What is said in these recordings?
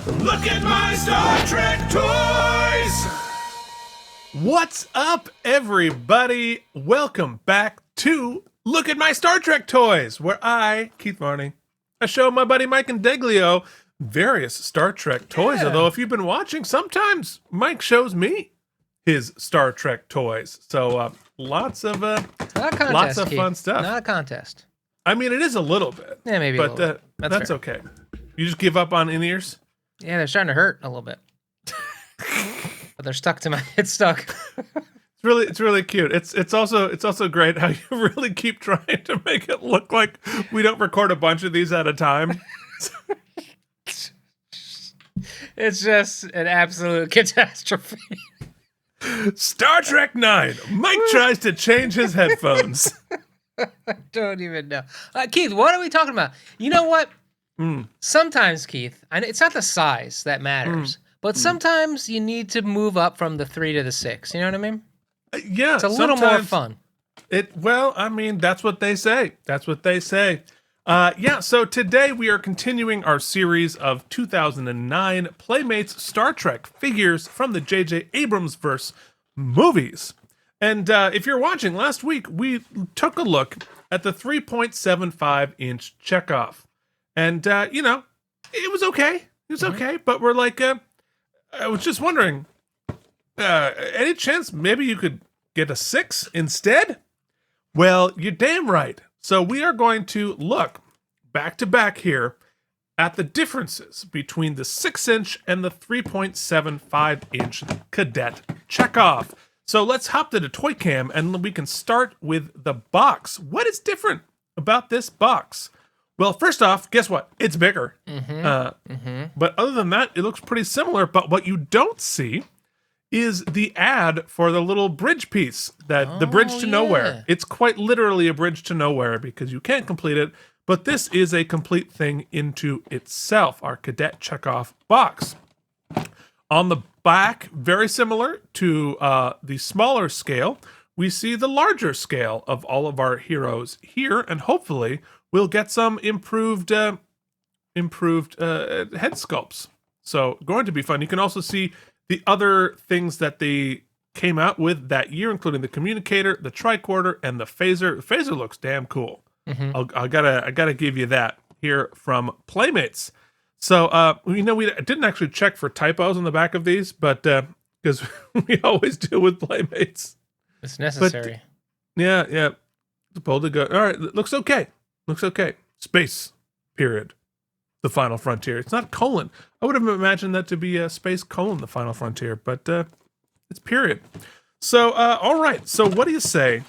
Look at my Star Trek toys! What's up, everybody? Welcome back to Look at my Star Trek toys, where I, Keith Varney, I show my buddy Mike and Deglio various Star Trek toys. Yeah. Although if you've been watching, sometimes Mike shows me his Star Trek toys. So lots of Not a contest, lots of Keith. fun stuff. Not a contest. I mean, it is a little bit. Yeah, maybe but a little bit. that's fair. okay. You just give up on in-ears? Yeah, they're starting to hurt a little bit. But they're stuck to my... It's stuck. It's really cute. It's also great how you really keep trying to make it look like we don't record a bunch of these at a time. It's just an absolute catastrophe. Star Trek 9. Mike tries to change his headphones. I don't even know. Keith, what are we talking about? You know what? Sometimes, Keith, it's not the size that matters, but sometimes you need to move up from the 3 to the 6. You know what I mean? Yeah, It's a little more fun. I mean, that's what they say. So today we are continuing our series of 2009 Playmates Star Trek figures from the J.J. Abrams verse movies. And if you're watching, last week we took a look at the 3.75-inch Chekov. And, it was okay. It was okay. But we're like, I was just wondering, any chance maybe you could get a 6 instead? Well, you're damn right. So we are going to look back to back here at the differences between the 6-inch and the 3.75-inch Cadet Chekov. So let's hop to the toy cam and we can start with the box. What is different about this box? Well, first off, guess what? It's bigger. But other than that, it looks pretty similar. But what you don't see is the ad for the little bridge piece, the bridge to nowhere. It's quite literally a bridge to nowhere because you can't complete it. But this is a complete thing into itself, our Cadet Chekov box. On the back, very similar to the smaller scale, we see the larger scale of all of our heroes here, and hopefully we'll get some improved head sculpts. So going to be fun. You can also see the other things that they came out with that year, including the communicator, the tricorder, and the phaser. The phaser looks damn cool. I gotta give you that here from Playmates. So we didn't actually check for typos on the back of these, but because we always do with Playmates. It's necessary. But, yeah. Bold to go. All right, looks okay. Space, period. The final frontier. It's not colon. I would have imagined that to be a space colon, the final frontier, but it's period. So, all right. So what do you say?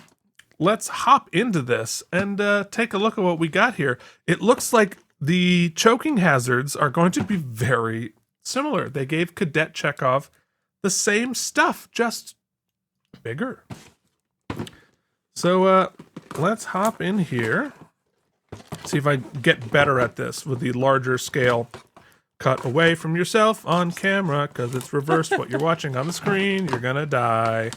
Let's hop into this and take a look at what we got here. It looks like the choking hazards are going to be very similar. They gave Cadet Chekov the same stuff, just bigger. So let's hop in here. See if I get better at this with the larger scale. Cut away from yourself on camera because it's reversed what you're watching on the screen. You're gonna die.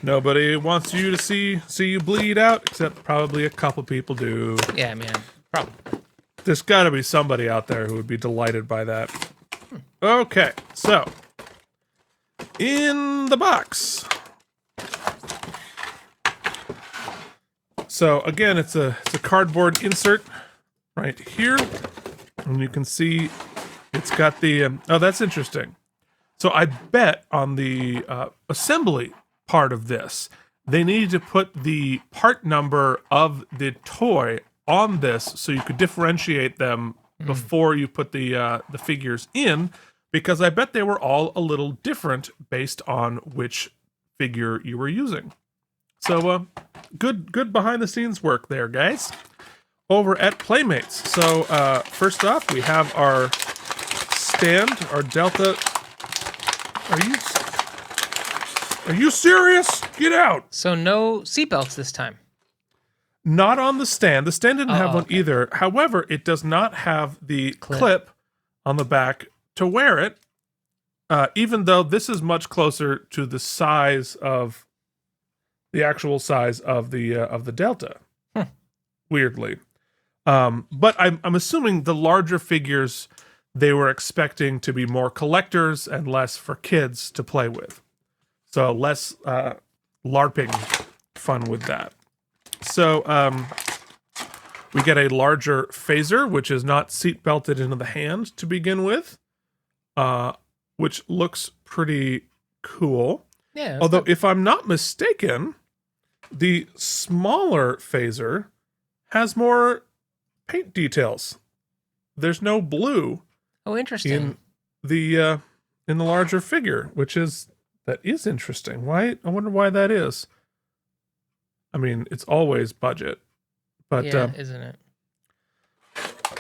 Nobody wants you to see you bleed out, except probably a couple people do. Yeah, man. Probably. There's got to be somebody out there who would be delighted by that. Okay, so in the box. So again, it's a cardboard insert right here, and you can see it's got the. Oh, that's interesting. So I bet on the assembly part of this, they needed to put the part number of the toy on this so you could differentiate them before you put the figures in, because I bet they were all a little different based on which figure you were using. So good behind the scenes work there, guys, over at Playmates. So first off, we have our stand, our Delta. Are you serious? Get out. So no seatbelts this time. Not on the stand. The stand didn't have one okay. either. However, it does not have the clip on the back to wear it, even though this is much closer to the size of the actual size of the Delta. Weirdly. But I'm assuming the larger figures they were expecting to be more collectors and less for kids to play with. So less LARPing fun with that. So we get a larger phaser, which is not seat belted into the hand to begin with, which looks pretty cool. Yeah. Although, if I'm not mistaken, the smaller phaser has more paint details. There's no blue. Oh, interesting. In the larger figure, that is interesting. Why? I wonder why that is. I mean, it's always budget, but yeah, isn't it?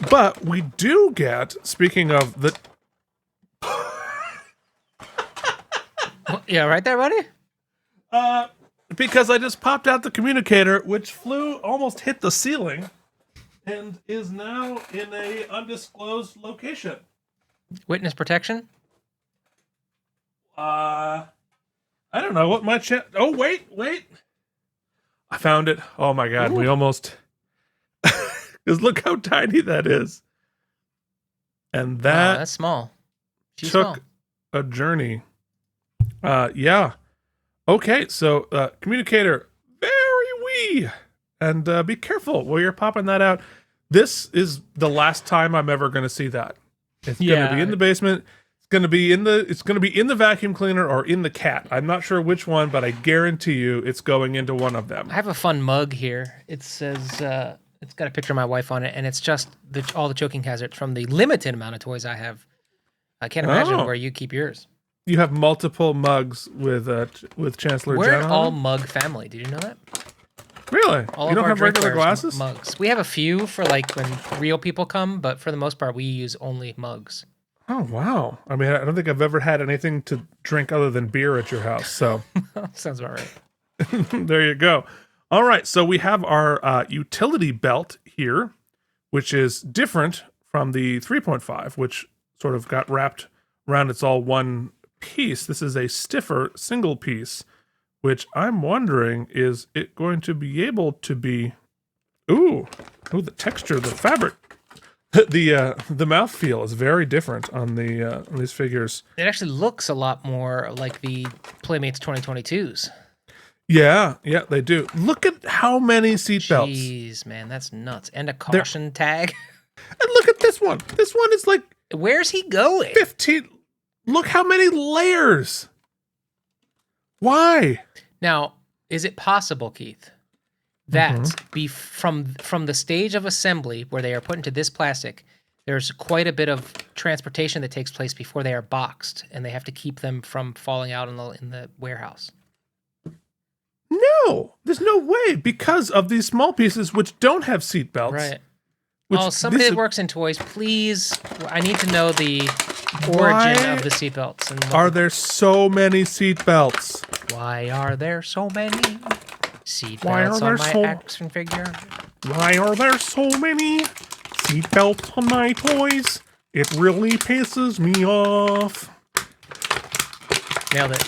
But we do get, speaking of the. Yeah, right there, buddy. Because I just popped out the communicator, which almost hit the ceiling, and is now in a undisclosed location. Witness protection? I don't know what my chat. Oh, wait. I found it. Oh my God, Ooh. we almost. Because look how tiny that is. And that that's small. She's took small. a journey. Yeah. Okay, so communicator, very wee. And be careful while you're popping that out. This is the last time I'm ever going to see that. It's going to be in the basement. It's going to be in the vacuum cleaner or in the cat. I'm not sure which one, but I guarantee you it's going into one of them. I have a fun mug here. It says it's got a picture of my wife on it, and it's just all the choking hazards from the limited amount of toys I have. I can't imagine where you keep yours. You have multiple mugs with Chancellor We're Jen an on all them? mug family. Did you know that? Really? All You of don't our have regular drinkwares glasses? mugs. We have a few for like when real people come, but for the most part, we use only mugs. Oh, wow. I mean, I don't think I've ever had anything to drink other than beer at your house. So Sounds about right. there you go. All right. So we have our utility belt here, which is different from the 3.5, which sort of got wrapped around its all one piece. This is a stiffer single piece, which I'm wondering, is it going to be able to be... Ooh, the texture, the fabric. The mouthfeel is very different on these figures. It actually looks a lot more like the Playmates 2022s. Yeah, they do. Look at how many seatbelts. Jeez, man, that's nuts. And a caution tag. And look at this one. This one is like Where's he going? 15. Look how many layers. Why? Now, is it possible, Keith, that be from the stage of assembly where they are put into this plastic, there's quite a bit of transportation that takes place before they are boxed, and they have to keep them from falling out in the warehouse? No, there's no way, because of these small pieces which don't have seat belts. Right. Somebody that works in toys, please. I need to know the origin of the seatbelts. And are there so many seat belts? Why are there so many seatbelts on my action figure? Why are there so many seat belts on my toys? It really pisses me off. Nailed it.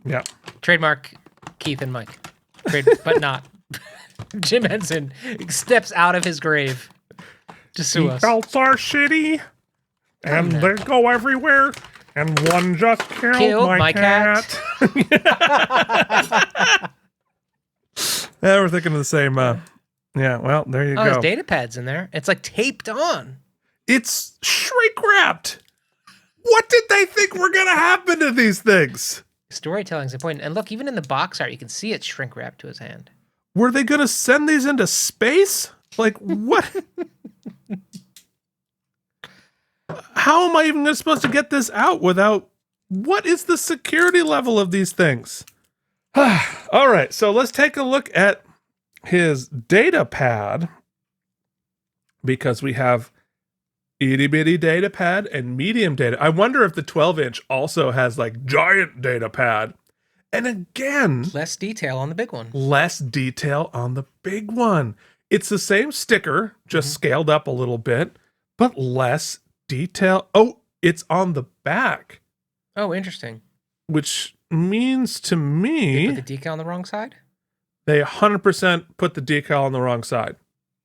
Yeah. Trademark Keith and Mike. But not. Jim Henson steps out of his grave to sue us. Seatbelts are shitty, and they go everywhere, and one just killed my cat. Yeah, we're thinking of the same. Yeah, well, there you go. There's data pads in there. It's like taped on. It's shrink wrapped. What did they think were going to happen to these things? Storytelling's important. And look, even in the box art, you can see it shrink wrapped to his hand. Were they going to send these into space? Like, what? How am I even supposed to get this out without... What is the security level of these things? All right, so let's take a look at his data pad, because we have itty bitty data pad and medium data. I wonder if the 12-inch also has like giant data pad. And again, less detail on the big one. Less detail on the big one. It's the same sticker, just scaled up a little bit, but less detail. Oh, it's on the back. Oh, interesting. Which means to me... They put the decal on the wrong side? They 100% put the decal on the wrong side.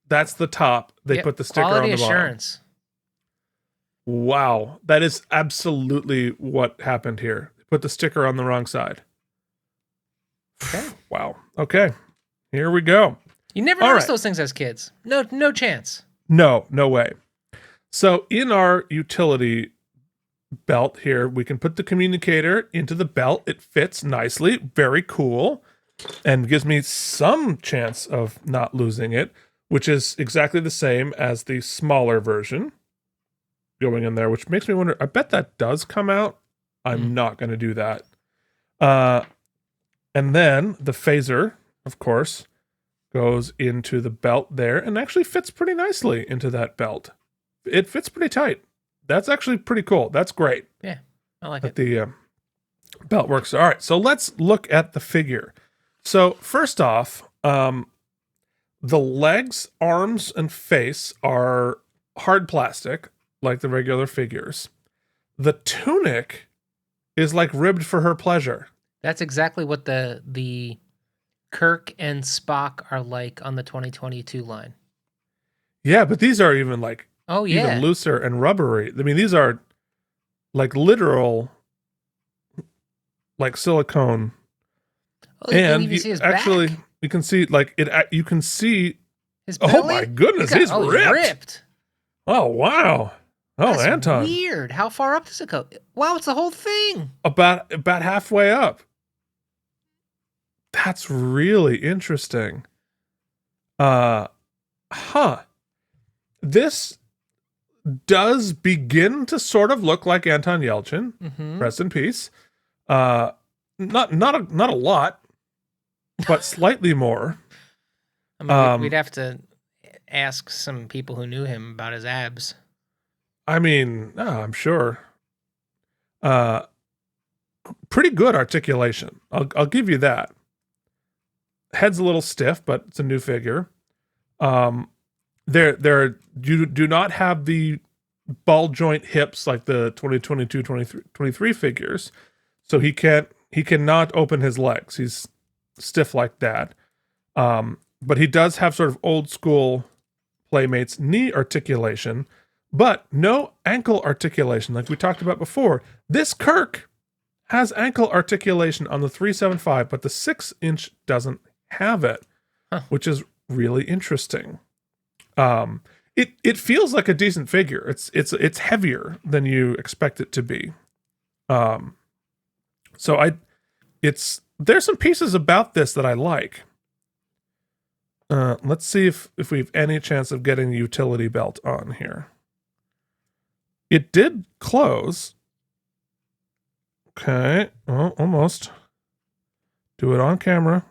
That's the top. They put the sticker on the bottom. Quality assurance. Wow, that is absolutely what happened here. Put the sticker on the wrong side. Okay. Wow. Okay, here we go. You never All noticed right. those things as kids. No chance. No way. So in our utility belt here, we can put the communicator into the belt. It fits nicely. Very cool. And gives me some chance of not losing it, which is exactly the same as the smaller version going in there, which makes me wonder, I bet that does come out. I'm not going to do that. And then the phaser, of course, goes into the belt there and actually fits pretty nicely into that belt. It fits pretty tight. That's actually pretty cool. That's great. Yeah, I like That it. the belt works. All right, so let's look at the figure. So first off, the legs, arms, and face are hard plastic, like the regular figures. The tunic is like ribbed for her pleasure. That's exactly what the Kirk and Spock are like on the 2022 line. Yeah, but these are even like Oh yeah, even looser and rubbery. I mean, these are like literal, like silicone. oh, you can And even you, see his actually, back. you can see like it. You can see. His Oh belly? my goodness, he's he's ripped. ripped. Oh wow. Oh, That's Anton, weird. How far up does it go? Wow, it's the whole thing. about halfway up. That's really interesting. Huh. This does begin to sort of look like Anton Yelchin. Mm-hmm. Rest in peace. Not a lot, but slightly more. I mean, we'd have to ask some people who knew him about his abs. I mean, I'm sure. Pretty good articulation. I'll give you that. Head's a little stiff, but it's a new figure. You do not have the ball joint hips like the 2022, 23 figures. So he cannot open his legs. He's stiff like that. But he does have sort of old school Playmates knee articulation, but no ankle articulation like we talked about before. This Kirk has ankle articulation on the 375, but the 6-inch doesn't have it, which is really interesting. It feels like a decent figure. It's heavier than you expect it to be. So there's some pieces about this that I like. Let's see if we have any chance of getting the utility belt on here. It did close. Okay. Oh, almost. Do it on camera.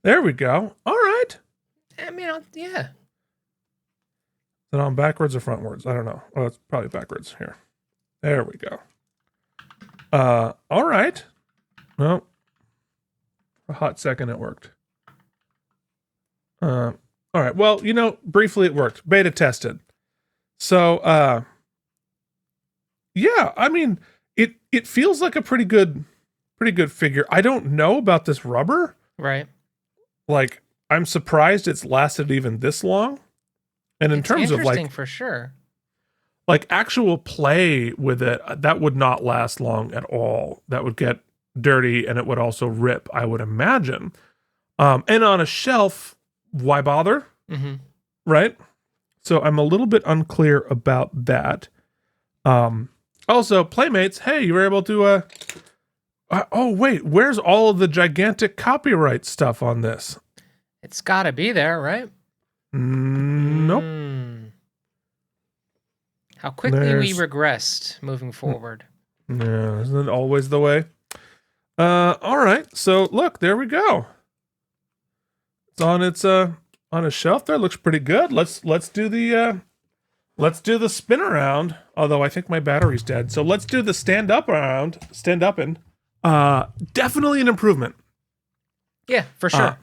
There we go. All right. I mean, yeah. Is it on backwards or frontwards? I don't know. Oh, it's probably backwards here. There we go. All right. Well, for a hot second it worked. All right. Well, briefly it worked. Beta tested. So, yeah, I mean, it feels like a pretty good figure. I don't know about this rubber. Right. Like, I'm surprised it's lasted even this long. And in It's terms of interesting like for sure. like actual play with it, that would not last long at all. That would get dirty and it would also rip, I would imagine. And on a shelf, why bother? Mm-hmm. Right? So I'm a little bit unclear about that. Also, Playmates, hey, you were able to oh wait, where's all of the gigantic copyright stuff on this? It's got to be there, right? Nope. How quickly we regressed moving forward. Yeah, isn't it always the way? All right. So look, there we go. It's on a shelf there. Looks pretty good. Let's do the spin around. Although I think my battery's dead. So let's do the stand up around. Stand up and definitely an improvement. Yeah, for sure.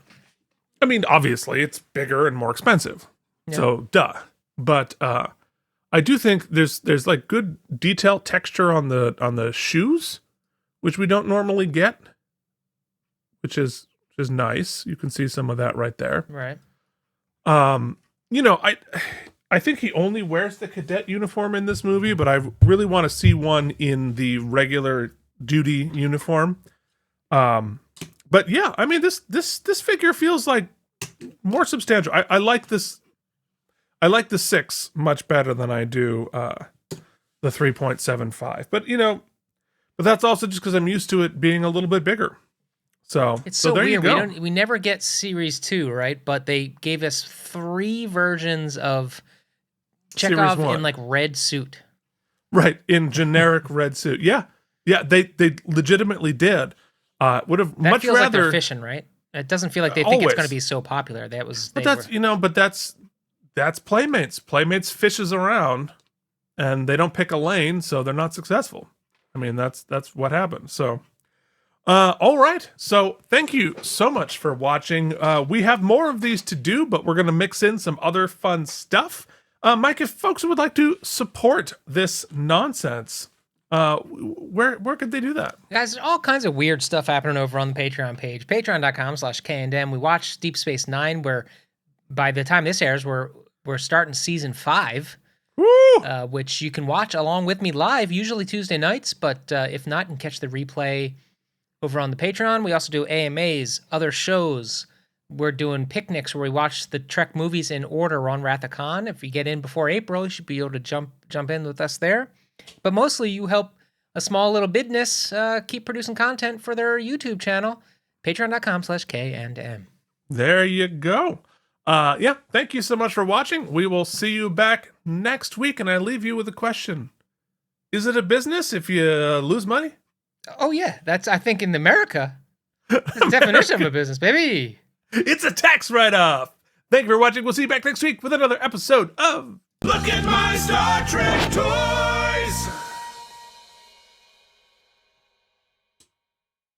I mean, obviously it's bigger and more expensive. Yeah. So duh. But I do think there's like good detail texture on the shoes, which we don't normally get, which is nice. You can see some of that right there. Right. I I think he only wears the cadet uniform in this movie, but I really want to see one in the regular duty uniform. But yeah, I mean, this figure feels like more substantial. I like this. I like the 6 much better than I do the 3.75. But but that's also just because I'm used to it being a little bit bigger. So it's so there weird. You go. We never get series 2, right? But they gave us 3 versions of Chekov in like red suit. Right, in generic red suit. Yeah. They legitimately did. Would have much feels rather. Like they're fishing, right? It doesn't feel like they think it's going to be so popular. That's Playmates. Playmates fishes around, and they don't pick a lane, so they're not successful. I mean, that's what happens. So, all right. So, thank you so much for watching. We have more of these to do, but we're going to mix in some other fun stuff. Mike, if folks would like to support this nonsense, where could they do that? Guys, there's all kinds of weird stuff happening over on the Patreon page, patreon.com/KandM. We watched Deep Space Nine, where by the time this airs, we're starting season 5, which you can watch along with me live, usually Tuesday nights, but if not, you can catch the replay over on the Patreon. We also do AMAs, other shows. We're doing picnics where we watch the Trek movies in order on Wrath of Khan. If you get in before April, you should be able to jump in with us there. But mostly you help a small little business keep producing content for their YouTube channel, patreon.com/KandM. There you go. Yeah, thank you so much for watching. We will see you back next week, and I leave you with a question. Is it a business if you lose money? Oh, yeah. That's, I think, in America, the definition of a business, baby. It's a tax write-off. Thank you for watching. We'll see you back next week with another episode of Look at my Star Trek toy.